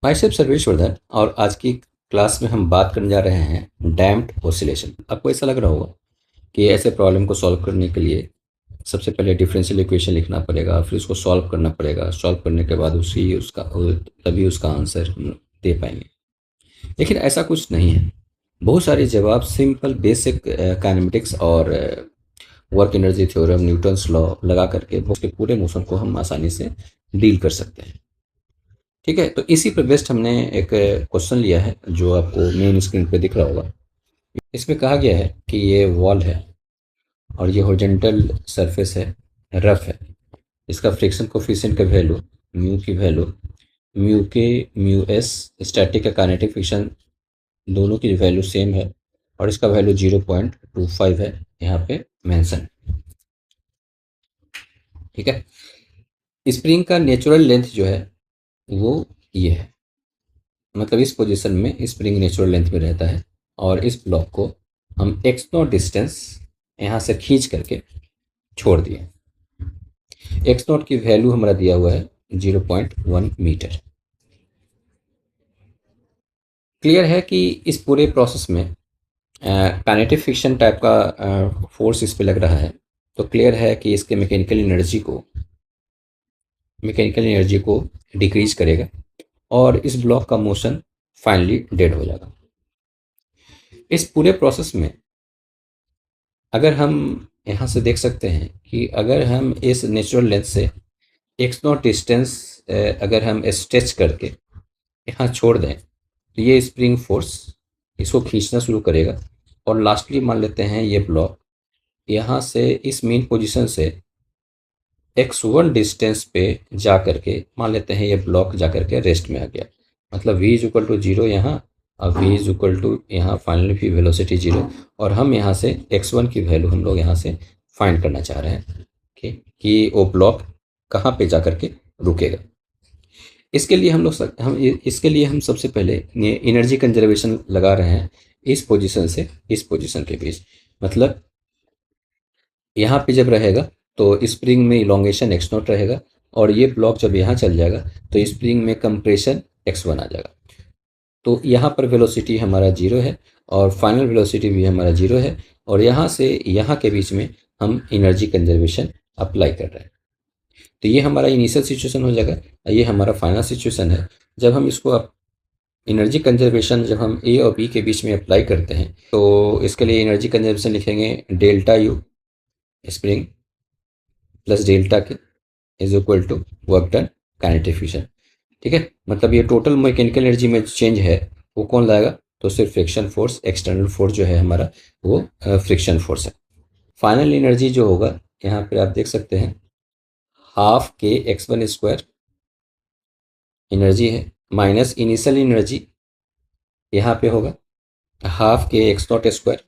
भाई साहब सर्वेश्वरधन, और आज की क्लास में हम बात करने जा रहे हैं डैम्प्ड ऑसिलेशन। आपको ऐसा लग रहा होगा कि ऐसे प्रॉब्लम को सॉल्व करने के लिए सबसे पहले डिफरेंशियल इक्वेशन लिखना पड़ेगा, फिर उसको सॉल्व करना पड़ेगा। सॉल्व करने के बाद तभी उसका आंसर हम दे पाएंगे। लेकिन ऐसा कुछ नहीं है। बहुत सारे जवाब सिंपल बेसिक काइनेमेटिक्स और work energy theorem, Newton's law लगा करके उसके पूरे मोशन को हम आसानी से डील कर सकते हैं। ठीक है, तो इसी पर बेस्ड हमने एक क्वेश्चन लिया है जो आपको मेन स्क्रीन पे दिख रहा होगा। इसमें कहा गया है कि ये वॉल है और ये हॉरिजॉन्टल सरफेस है, रफ है। इसका फ्रिक्शन कोफिशिएंट का वैल्यू, म्यू की वैल्यू, म्यू के, म्यू एस, स्टैटिक का काइनेटिक फ्रिक्शन, दोनों की वैल्यू सेम है और इसका वैल्यू 0.25 है यहाँ पे मेंशन। ठीक है, स्प्रिंग का नेचुरल लेंथ जो है वो ये है, मतलब इस पोजीशन में स्प्रिंग नेचुरल लेंथ में रहता है और इस ब्लॉक को हम एक्स नॉट डिस्टेंस यहाँ से खींच करके छोड़ दिए। एक्स नॉट की वैल्यू हमारा दिया हुआ है 0.1 मीटर। क्लियर है कि इस पूरे प्रोसेस में काइनेटिक फ्रिक्शन टाइप का फोर्स इस पे लग रहा है। तो क्लियर है कि इसके मैकेनिकल एनर्जी को डिक्रीज करेगा और इस ब्लॉक का मोशन फाइनली डेड हो जाएगा। इस पूरे प्रोसेस में अगर हम यहाँ से देख सकते हैं कि अगर हम इस नेचुरल लेंथ से एक्स नॉट डिस्टेंस अगर हम स्ट्रेच करके यहाँ छोड़ दें तो ये स्प्रिंग फोर्स इसको खींचना शुरू करेगा और लास्टली मान लेते हैं ये ब्लॉक यहाँ से इस मेन पोजीशन से x1 डिस्टेंस पे जा करके मान लेते हैं ये ब्लॉक जा करके रेस्ट में आ गया। मतलब v is equal to zero यहाँ, अब v इज इक्वल टू यहाँ फाइनल भी वेलोसिटी जीरो, और हम यहाँ से x1 की वैल्यू हम लोग यहाँ से फाइंड करना चाह रहे हैं कि वो ब्लॉक कहाँ पे जा करके रुकेगा। इसके लिए हम सबसे पहले एनर्जी कंजर्वेशन लगा रहे हैं इस पोजीशन से इस पोजीशन के बीच। मतलब यहाँ पे जब रहेगा तो स्प्रिंग में इलोंगेशन एक्स नॉट रहेगा और ये ब्लॉक जब यहाँ चल जाएगा तो स्प्रिंग में कंप्रेशन x1 आ जाएगा। तो यहाँ पर वेलोसिटी हमारा जीरो है और फाइनल वेलोसिटी भी हमारा जीरो है और यहाँ से यहाँ के बीच में हम एनर्जी कंजर्वेशन अप्लाई कर रहे हैं। तो ये हमारा इनिशियल सिचुएशन हो जाएगा, ये हमारा फाइनल सिचुएशन है। जब हम इसको एनर्जी कंजर्वेशन जब हम ए और बी के बीच में अप्लाई करते हैं तो इसके लिए एनर्जी कंजर्वेशन लिखेंगे delta U spring plus delta K is equal to work done kinetic friction. ठीक है, मतलब ये टोटल मैकेनिकल एनर्जी में चेंज है वो कौन लाएगा, तो सिर्फ फ्रिक्शन फोर्स, एक्सटर्नल फोर्स जो है हमारा वो फ्रिक्शन फोर्स है। फाइनल एनर्जी जो होगा यहाँ पर आप देख सकते हैं हाफ के x1 स्क्वायर एनर्जी है माइनस इनिशियल एनर्जी यहाँ पे होगा हाफ के एक्स नॉट स्क्वायर।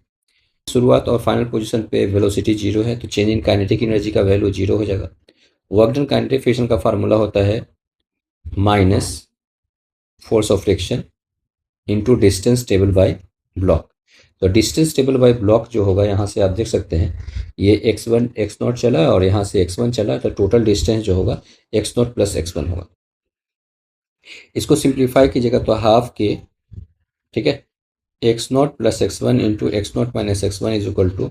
शुरुआत और फाइनल पोजीशन पे वेलोसिटी जीरो है तो चेंज इन काइनेटिक एनर्जी का वैल्यू जीरो हो जाएगा। वर्क डन काइनेटिक फ्रिक्शन का फार्मूला होता है minus force of friction into distance table by block. तो डिस्टेंस टेबल बाय ब्लॉक जो होगा यहाँ से आप देख सकते हैं ये x1 एक्स नॉट चला और यहाँ से x1 चला, तो टोटल डिस्टेंस जो होगा x नॉट प्लस x1 होगा। इसको सिंप्लीफाई कीजिएगा तो हाफ के, ठीक है, x naught plus x1 into x naught minus x1 is equal to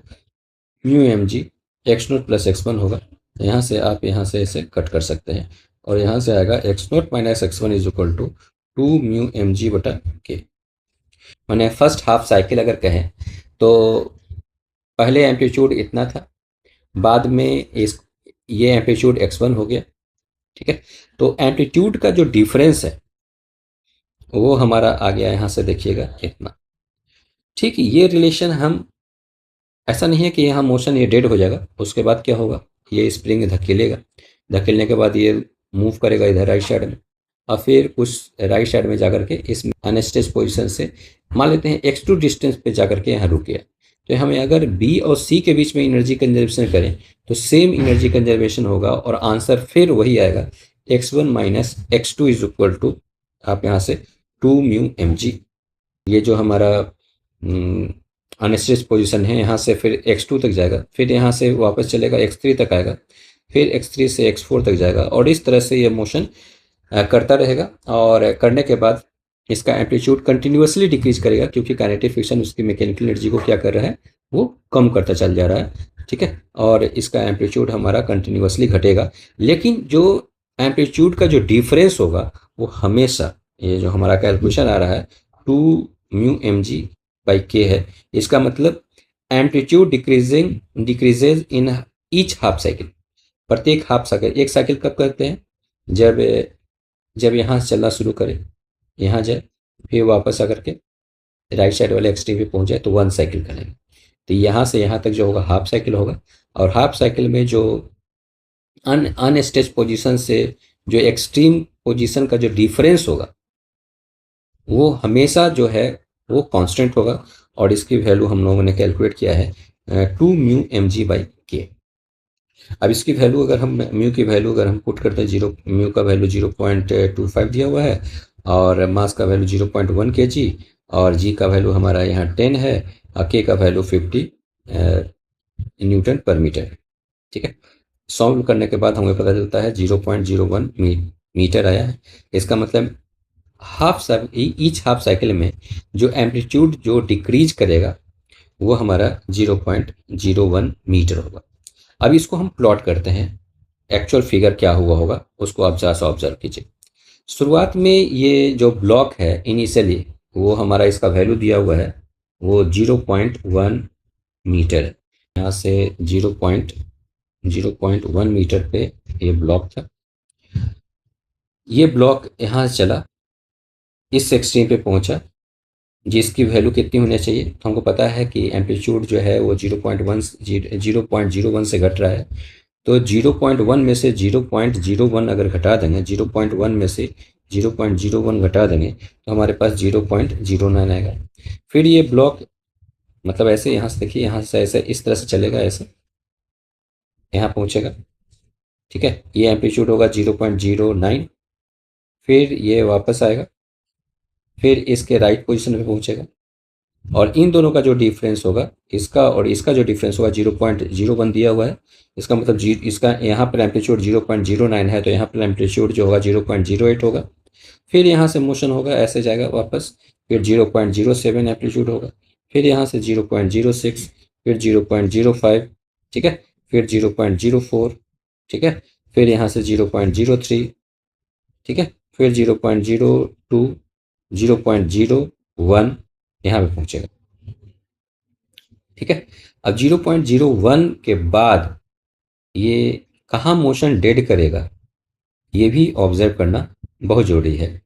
mu m g x naught plus x1 होगा। यहाँ से आप यहाँ से इसे कट कर सकते हैं और यहाँ से आएगा x naught minus x1 is equal to 2 mu m g बटा के। मैंने फर्स्ट हाफ साइकिल अगर कहें तो पहले एम्पलीट्यूड इतना था, बाद में ये एम्पलीट्यूड x1 हो गया। ठीक है, तो एम्पलीट्यूड का जो डिफरेंस है वो हमारा आ गया यहाँ से देखिएगा इतना। ठीक, ये रिलेशन हम, ऐसा नहीं है कि यहाँ मोशन ये डेड हो जाएगा उसके बाद क्या होगा, ये स्प्रिंग धकेलेगा, धकेलने के बाद ये मूव करेगा इधर राइट साइड में और फिर उस राइट साइड में जाकर के इस अनस्टेज पोजीशन से मान लेते हैं x2 डिस्टेंस पे जाकर के यहाँ रुक गया। तो हमें अगर b और c के बीच में एनर्जी कंजर्वेशन करें तो सेम एनर्जी कंजर्वेशन होगा और आंसर फिर वही आएगा x1 minus x2 is equal to आप यहाँ से 2 म्यू एम जी। ये जो हमारा अनस्टेज पोजीशन है यहाँ से फिर x2 तक जाएगा, फिर यहाँ से वापस चलेगा x3 तक आएगा, फिर x3 से x4 तक जाएगा और इस तरह से ये मोशन करता रहेगा और करने के बाद इसका एम्पलीट्यूड कंटिन्यूअसली डिक्रीज करेगा, क्योंकि काइनेटिक फ्रिक्शन उसकी मैकेनिकल एनर्जी को क्या कर रहा है, वो कम करता चल जा रहा है। ठीक है, और इसका एम्पलीट्यूड हमारा कंटिन्यूअसली घटेगा। लेकिन जो एम्पलीट्यूड का जो डिफरेंस होगा वो हमेशा, ये जो हमारा कैलकुलेशन आ रहा है 2μmg/k है, इसका मतलब amplitude decreases in each half cycle. प्रत्येक हाफ साइकिल, एक साइकिल कब करते हैं, जब जब यहाँ से चलना शुरू करे, यहाँ जाए, फिर वापस आकर के राइट साइड वाले एक्सट्रीम पे पहुंच जाए तो 1 साइकिल करेंगे। तो यहाँ से यहाँ तक जो होगा हाफ साइकिल होगा। और हाफ साइकिल में जो अनस्टेज पोजीशन से जो एक्सट्रीम पोजीशन का जो डिफरेंस होगा वो हमेशा जो है वो कांस्टेंट होगा। और इसकी वैल्यू हम लोगों ने कैलकुलेट किया है 2μmg/k। अब इसकी वैल्यू अगर हम म्यू की वैल्यू अगर हम पुट करते हैं, जीरो म्यू का वैल्यू 0.25 दिया हुआ है, और मास का वैल्यू 0.1 kg, और जी का वैल्यू हमारा यहाँ 10 है, और के का वैल्यू 50 न्यूटन पर मीटर। ठीक है, सॉल्व करने के बाद हमें पता चलता है 0.01 मीटर आया है। इसका मतलब ईच हाफ साइकिल में जो एम्पलीट्यूड जो डिक्रीज करेगा वो हमारा 0.01 मीटर होगा। अब इसको हम प्लॉट करते हैं, एक्चुअल फिगर क्या हुआ होगा उसको आप जरा सा ऑब्जर्व कीजिए। शुरुआत में ये जो ब्लॉक है इनिशियली वो हमारा इसका वैल्यू दिया हुआ है वो 0.1 मीटर है। यहाँ से 0.1 मीटर पे ये ब्लॉक था। ये ब्लॉक यहाँ से चला, इस एक्सट्रीम पे पहुंचा, जिसकी वैल्यू कितनी होनी चाहिए, तो हमको पता है कि एम्पलीट्यूड जो है वो 0.01 से घट रहा है। तो 0.1 में से 0.01 अगर घटा देंगे, 0.1 में से 0.01 घटा देंगे तो हमारे पास 0.09 आएगा। फिर ये ब्लॉक मतलब ऐसे यहाँ से देखिए, यहाँ से ऐसे इस तरह से चलेगा, ऐसे यहाँ पहुँचेगा। ठीक है, ये एम्पलीट्यूड होगा 0.09, फिर ये वापस आएगा, फिर इसके राइट पोजीशन पे पहुँचेगा, और इन दोनों का जो डिफरेंस होगा, इसका और इसका जो डिफरेंस होगा 0.01 दिया हुआ है, इसका मतलब इसका यहाँ पर एम्पलीट्यूड 0.09 है, तो यहाँ पर एम्पलीट्यूड जो होगा 0.08 होगा। फिर यहाँ से मोशन होगा, ऐसे जाएगा वापस, फिर 0.07 एम्पलीट्यूड होगा, फिर यहाँ से 0.06, फिर 0.05, ठीक है, फिर 0.04, ठीक है, फिर यहाँ से 0.03, ठीक है, फिर 0.02, 0.01 यहाँ पे पहुँचेगा। ठीक है, अब 0.01 के बाद ये कहाँ मोशन डेड करेगा ये भी ऑब्जर्व करना बहुत ज़रूरी है।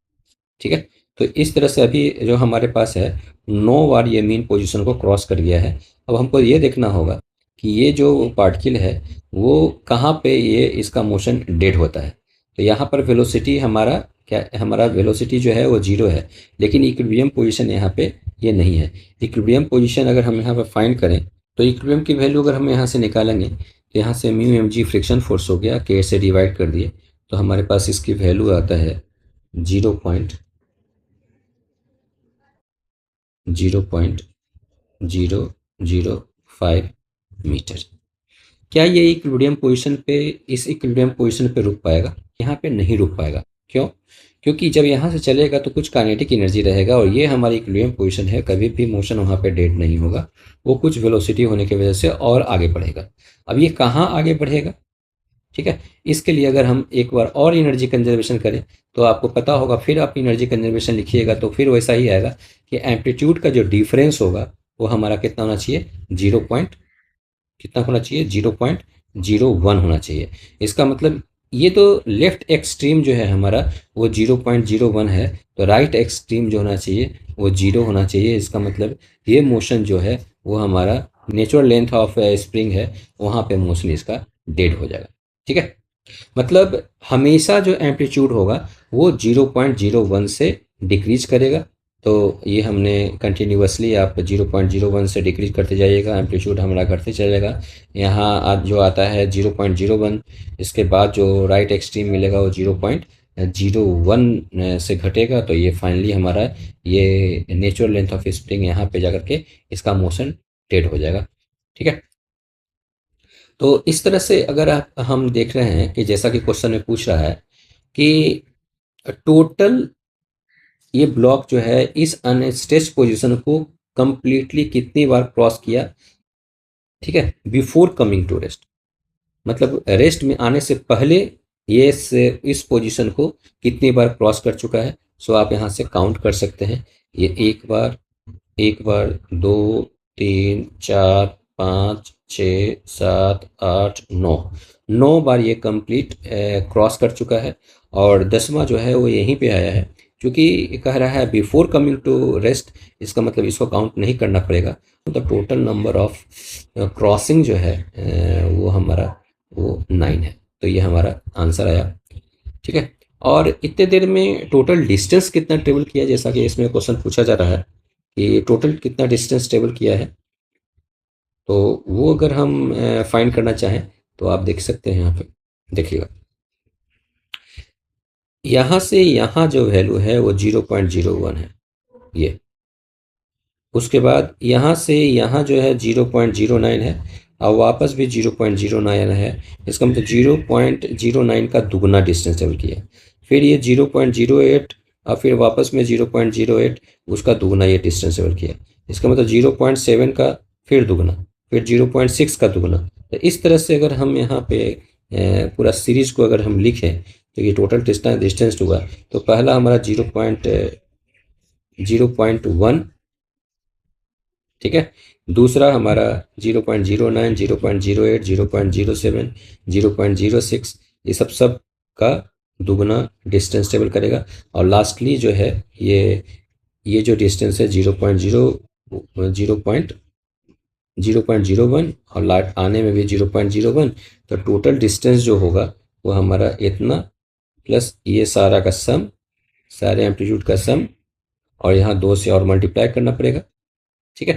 ठीक है, तो इस तरह से अभी जो हमारे पास है 9 बार ये मीन पोजीशन को क्रॉस कर गया है। अब हमको ये देखना होगा कि ये जो पार्टिकल है वो कहाँ पे ये इसका मोशन डेड होता है। तो यहाँ पर वेलोसिटी हमारा क्या, हमारा वेलोसिटी जो है वो 0 है, लेकिन इक्विलिब्रियम पोजीशन यहाँ पे ये नहीं है। इक्विलिब्रियम पोजीशन अगर हम यहाँ पर फाइंड करें तो इक्विलिब्रियम की वैल्यू अगर हम यहाँ से निकालेंगे तो यहाँ से mu m g friction force हो गया, के से डिवाइड कर दिए तो हमारे पास इसकी वैल्यू आता है 0.005 मीटर। क्या ये इक्विलिब्रियम पोजीशन पे, इस इक्विलिब्रियम पोजीशन पे रुक पाएगा? यहाँ पे नहीं रुक पाएगा। क्यों? क्योंकि जब यहाँ से चलेगा तो कुछ काइनेटिक एनर्जी रहेगा, और ये हमारी इक्विलिब्रियम पोजीशन है, कभी भी मोशन वहाँ पे डेड नहीं होगा, वो कुछ वेलोसिटी होने की वजह से और आगे बढ़ेगा। अब ये कहाँ आगे बढ़ेगा? ठीक है, इसके लिए अगर हम एक बार और एनर्जी कंजर्वेशन करें तो आपको पता होगा, फिर आप एनर्जी कंजर्वेशन लिखिएगा तो फिर वैसा ही आएगा कि एम्पलीट्यूड का जो डिफरेंस होगा वो हमारा कितना होना चाहिए, कितना होना चाहिए, 0.01 होना चाहिए। इसका मतलब ये तो लेफ्ट एक्सट्रीम जो है हमारा वो 0.01 है, तो राइट एक्सट्रीम जो होना चाहिए वो 0 होना चाहिए। इसका मतलब ये मोशन जो है वो हमारा नेचुरल लेंथ ऑफ स्प्रिंग है, वहाँ पे मोशन इसका डेड हो जाएगा। ठीक है, मतलब हमेशा जो एम्पलीट्यूड होगा वो 0.01 से डिक्रीज करेगा। तो ये हमने कंटिन्यूअसली आप 0.01 से डिक्रीज करते जाइएगा, एम्पलीट्यूड हमारा घटते चलेगा। यहाँ जो आता है 0.01, इसके बाद जो राइट एक्सट्रीम मिलेगा वो 0.01 से घटेगा, तो ये फाइनली हमारा ये नेचुरल लेंथ ऑफ स्प्रिंग यहाँ पे जाकर के इसका मोशन डेड हो जाएगा। ठीक है, तो इस तरह से अगर हम देख रहे हैं कि जैसा कि क्वेश्चन में पूछ रहा है कि टोटल ये ब्लॉक जो है इस अनस्ट्रेच्ड पोजीशन को कंप्लीटली कितनी बार क्रॉस किया, ठीक है, बिफोर कमिंग टू रेस्ट, मतलब रेस्ट में आने से पहले ये इस पोजीशन को कितनी बार क्रॉस कर चुका है। सो आप यहाँ से काउंट कर सकते हैं, ये एक बार, दो, तीन, चार, पाँच, छ, सात, आठ, नौ, 9 बार ये कंप्लीट क्रॉस कर चुका है। और 10वां जो है वो यहीं पे आया है, क्योंकि कह रहा है बिफोर कमिंग टू रेस्ट, इसका मतलब इसको काउंट नहीं करना पड़ेगा। तो टोटल नंबर ऑफ क्रॉसिंग जो है वो हमारा वो 9 है। तो ये हमारा आंसर आया, ठीक है। और इतने देर में टोटल डिस्टेंस कितना ट्रेवल किया, जैसा कि इसमें क्वेश्चन पूछा जा रहा है कि टोटल कितना डिस्टेंस ट्रेवल किया है, तो वो अगर हम फाइंड करना चाहें तो आप देख सकते हैं यहाँ पे, देखिएगा यहाँ से यहाँ जो वैल्यू है वो 0.01 है ये। उसके बाद यहाँ से यहाँ जो है 0.09 है, और वापस भी 0.09 है। इसका मतलब 0.09 का दुगना डिस्टेंस ट्रेवल किया। फिर ये 0.08 और फिर वापस में 0.08 उसका दुगना ये डिस्टेंस ट्रेवल किया। इसका मतलब 0.7 का फिर दुगना, फिर 0.6 का दुगना। तो इस तरह से अगर हम यहाँ पे पूरा सीरीज को अगर हम लिखें तो ये टोटल डिस्टेंस होगा। तो पहला हमारा 0.1, ठीक है। दूसरा हमारा 0.09, 0.08, 0.07, 0.06, ये सब का दुगना डिस्टेंस ट्रेवल करेगा। और लास्टली जो है ये जो डिस्टेंस है 0.01 और लाट आने में भी 0.01। तो टोटल डिस्टेंस जो होगा वो हमारा इतना प्लस ये सारा का सम, सारे एम्पलीट्यूड का सम, और यहाँ 2 से और मल्टीप्लाई करना पड़ेगा, ठीक है।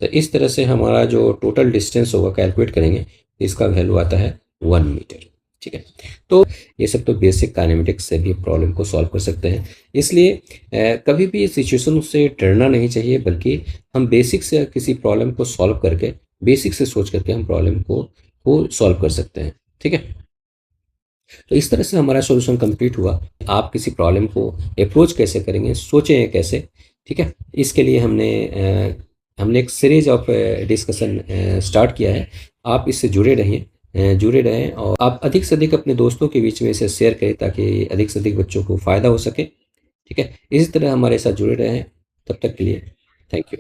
तो इस तरह से हमारा जो टोटल डिस्टेंस होगा कैलकुलेट करेंगे, इसका वैल्यू आता है 1 मीटर, ठीक है। तो ये सब तो बेसिक काइनेमेटिक्स से भी प्रॉब्लम को सॉल्व कर सकते हैं। इसलिए कभी भी सिचुएशन से डरना नहीं चाहिए, बल्कि हम बेसिक से किसी प्रॉब्लम को सॉल्व करके, बेसिक से सोच करके हम प्रॉब्लम को सॉल्व कर सकते हैं, ठीक है। तो इस तरह से हमारा सॉल्यूशन कंप्लीट हुआ। आप किसी प्रॉब्लम को अप्रोच कैसे करेंगे, सोचें कैसे, ठीक है। इसके लिए हमने एक सीरीज ऑफ डिस्कशन स्टार्ट किया है। आप इससे जुड़े रहें और आप अधिक से अधिक अपने दोस्तों के बीच में इसे शेयर करें, ताकि अधिक से अधिक बच्चों को फ़ायदा हो सके, ठीक है। इसी तरह हमारे साथ जुड़े रहें। तब तक के लिए थैंक यू।